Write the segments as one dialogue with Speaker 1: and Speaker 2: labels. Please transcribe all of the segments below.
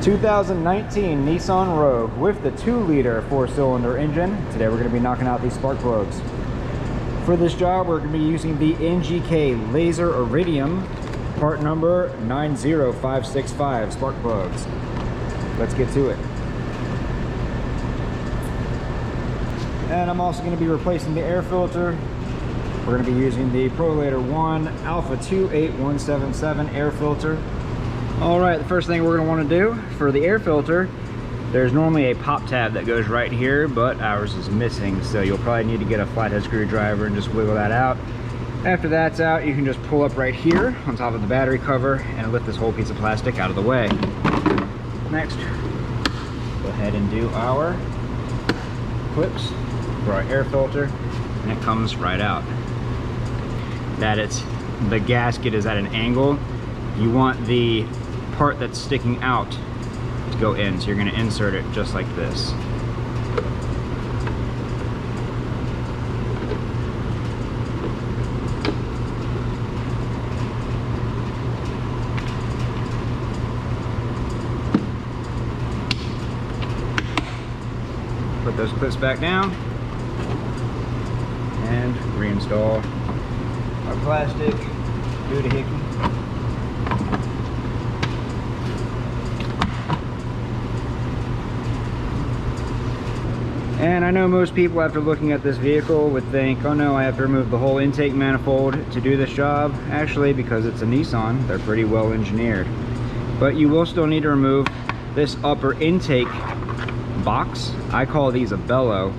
Speaker 1: 2019 Nissan Rogue with the 2-liter 4-cylinder engine. Today we're going to be knocking out these spark plugs. For this job, we're going to be using the NGK Laser Iridium, part number 90565 spark plugs. Let's get to it. And I'm also going to be replacing the air filter. We're going to be using the ProLader 1 Alpha 28177 air filter. Alright, the first thing we're going to want to do for the air filter, there's normally a pop tab that goes right here, but ours is missing, so you'll probably need to get a flathead screwdriver and just wiggle that out. After that's out, you can just pull up right here on top of the battery cover and lift this whole piece of plastic out of the way. Next, go ahead and do our clips for our air filter, and it comes right out. The gasket is at an angle. You want the part that's sticking out to go in, so you're going to insert it just like this. Put those clips back down and reinstall our plastic doohickey. And I know most people, after looking at this vehicle, would think, oh no, I have to remove the whole intake manifold to do this job. Actually, because it's a Nissan, they're pretty well engineered. But you will still need to remove this upper intake box. I call these a bellow.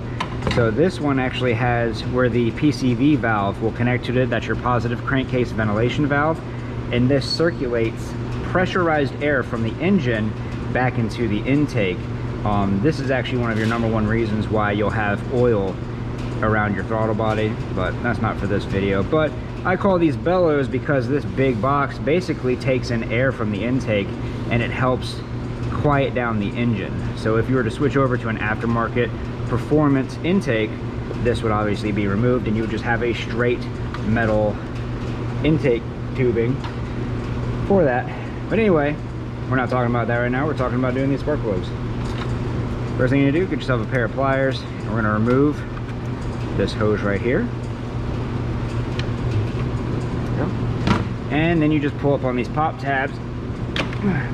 Speaker 1: So this one actually has where the PCV valve will connect to it. That's your positive crankcase ventilation valve. And this circulates pressurized air from the engine back into the intake. This is actually one of your #1 reasons why you'll have oil around your throttle body, but that's not for this video. But I call these bellows because this big box basically takes in air from the intake and it helps quiet down the engine. So if you were to switch over to an aftermarket performance intake, this would obviously be removed and you would just have a straight metal intake tubing for that. But anyway, we're not talking about that right now. We're talking about doing these spark plugs. First thing you need to do, get yourself a pair of pliers. And we're going to remove this hose right here. There we go. And then you just pull up on these pop tabs,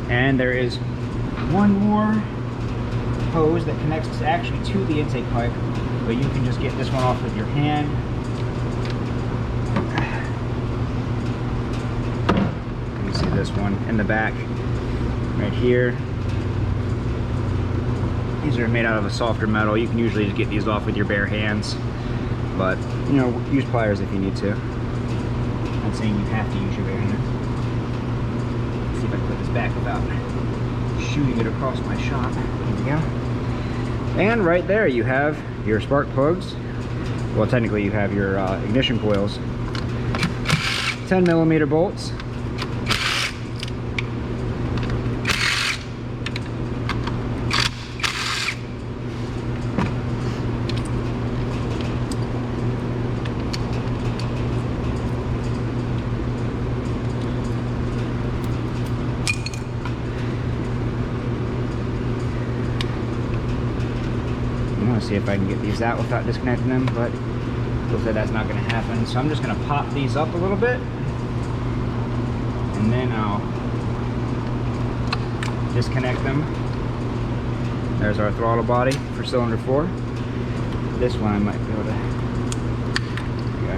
Speaker 1: and there is one more hose that connects actually to the intake pipe, but you can just get this one off with your hand. You can see this one in the back right here. These are made out of a softer metal. You can usually just get these off with your bare hands, but you know, use pliers if you need to. I'm not saying you have to use your bare hands. Let's see if I can put this back without shooting it across my shop. There we go. And right there you have your spark plugs. Well, technically you have your ignition coils. 10mm bolts. See if I can get these out without disconnecting them, but looks like that's not going to happen. So I'm just going to pop these up a little bit, and then I'll disconnect them. There's our throttle body for cylinder 4. This one I might be able to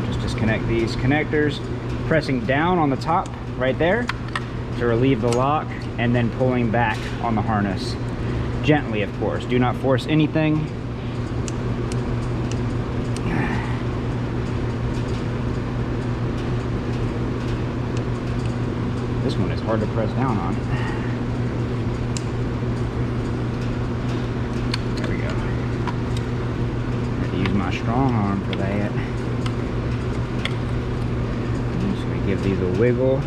Speaker 1: just disconnect these connectors, pressing down on the top right there to relieve the lock, and then pulling back on the harness. Gently, of course. Do not force anything. This one is hard to press down on. There we go. I have to use my strong arm for that. I'm just going to give these a wiggle.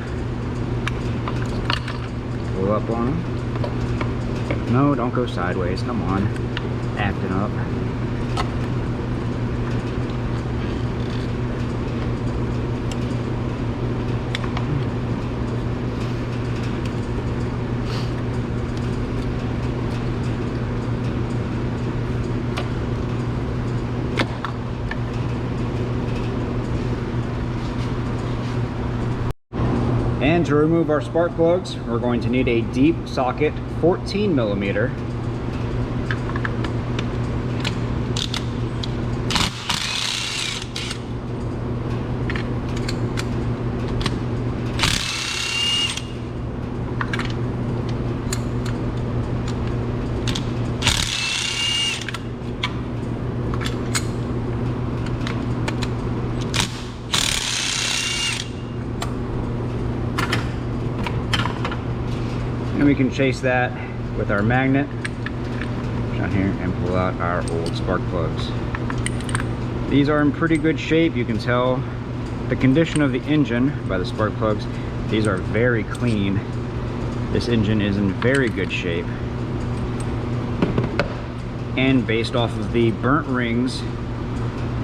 Speaker 1: Pull up on them. No, don't go sideways. Come on. Acting up. And to remove our spark plugs, we're going to need a deep socket 14 millimeter. And we can chase that with our magnet down here and pull out our old spark plugs. These are in pretty good shape. You can tell the condition of the engine by the spark plugs. These are very clean. This engine is in very good shape. And based off of the burnt rings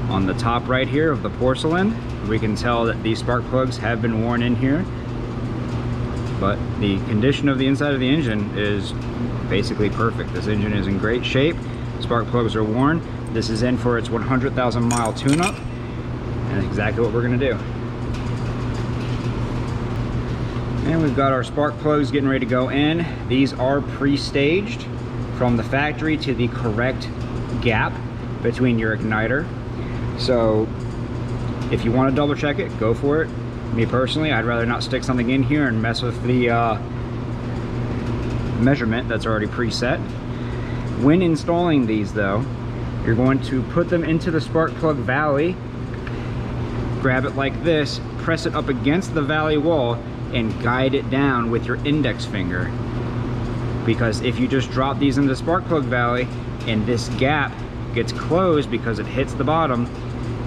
Speaker 1: on the top right here of the porcelain, we can tell that these spark plugs have been worn in here. But the condition of the inside of the engine is basically perfect. This engine is in great shape. Spark plugs are worn. This is in for its 100,000 mile tune-up, and that's exactly what we're gonna do. And we've got our spark plugs getting ready to go in. These are pre-staged from the factory to the correct gap between your igniter. So if you want to double check it, go for it. Me personally, I'd rather not stick something in here and mess with the measurement that's already preset. When installing these though, you're going to put them into the spark plug valley, grab it like this, press it up against the valley wall, and guide it down with your index finger. Because if you just drop these in the spark plug valley and this gap gets closed because it hits the bottom,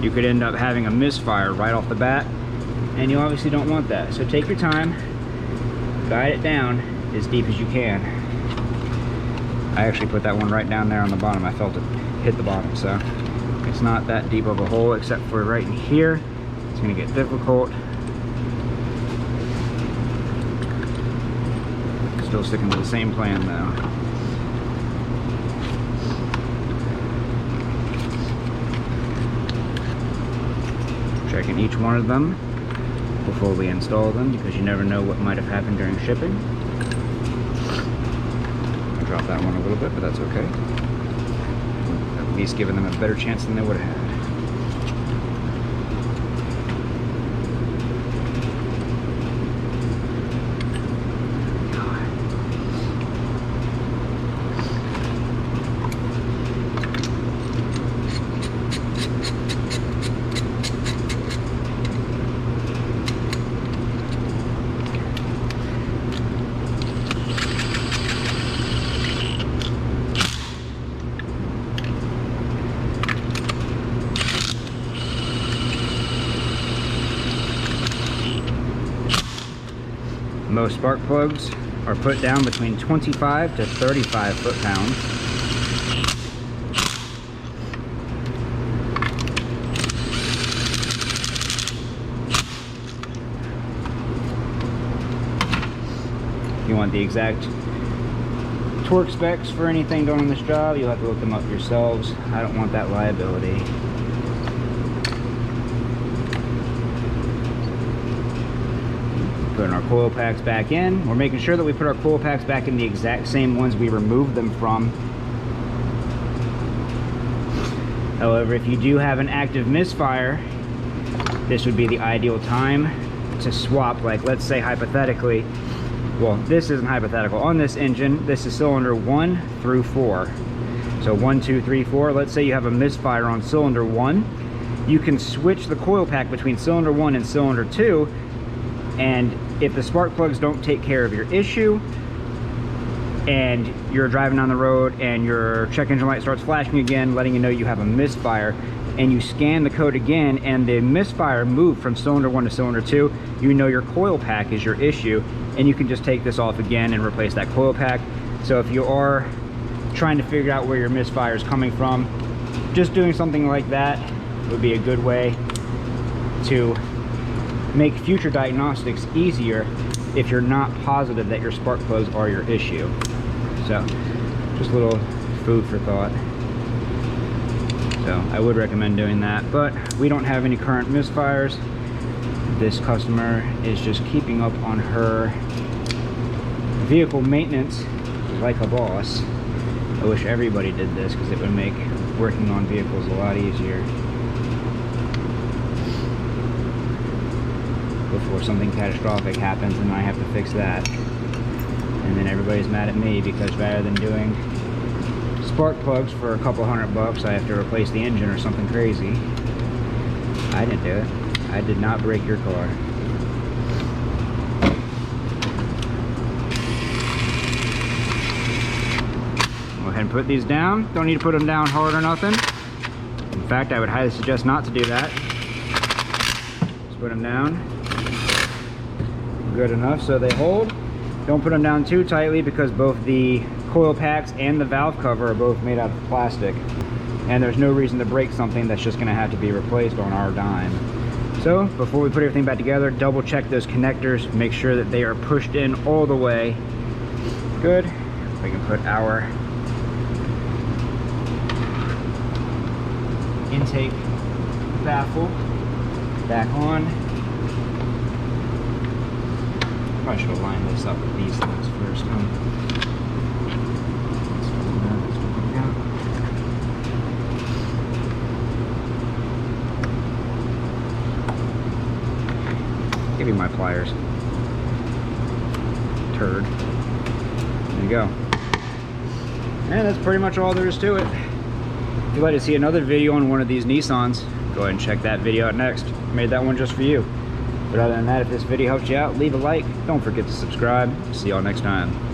Speaker 1: you could end up having a misfire right off the bat. And you obviously don't want that. So take your time, guide it down as deep as you can. I actually put that one right down there on the bottom. I felt it hit the bottom, so it's not that deep of a hole except for right in here. It's gonna get difficult. Still sticking to the same plan though. Checking each one of them before we install them, because you never know what might have happened during shipping. I dropped that one a little bit, but that's okay. At least giving them a better chance than they would have had. Most spark plugs are put down between 25 to 35 foot-pounds. If you want the exact torque specs for anything done on this job, you'll have to look them up yourselves. I don't want that liability. Putting our coil packs back in. We're making sure that we put our coil packs back in the exact same ones we removed them from. However, if you do have an active misfire, this would be the ideal time to swap. Like, let's say hypothetically, well, this isn't hypothetical. On this engine, this is cylinder 1 through 4. So 1, 2, 3, 4. Let's say you have a misfire on cylinder 1. You can switch the coil pack between cylinder 1 and cylinder 2, and if the spark plugs don't take care of your issue and you're driving down the road and your check engine light starts flashing again, letting you know you have a misfire, and you scan the code again and the misfire moved from cylinder 1 to cylinder 2, you know your coil pack is your issue, and you can just take this off again and replace that coil pack. So if you are trying to figure out where your misfire is coming from, just doing something like that would be a good way to make future diagnostics easier if you're not positive that your spark plugs are your issue. So just a little food for thought. So I would recommend doing that, but we don't have any current misfires. This customer is just keeping up on her vehicle maintenance like a boss. I wish everybody did this because it would make working on vehicles a lot easier. Before something catastrophic happens and I have to fix that. And then everybody's mad at me because rather than doing spark plugs for a couple $100, I have to replace the engine or something crazy. I didn't do it. I did not break your car. Go ahead and put these down. Don't need to put them down hard or nothing. In fact, I would highly suggest not to do that. Just put them down good enough so they hold. Don't put them down too tightly because both the coil packs and the valve cover are both made out of plastic. And there's no reason to break something that's just gonna have to be replaced on our dime. So before we put everything back together, double check those connectors, make sure that they are pushed in all the way. Good. We can put our intake baffle back on. Probably should have lined this up with these things first, huh? Give me my pliers. Turd. There you go. And that's pretty much all there is to it. If you'd like to see another video on one of these Nissans, go ahead and check that video out next. Made that one just for you. But other than that, if this video helped you out, leave a like. Don't forget to subscribe. See y'all next time.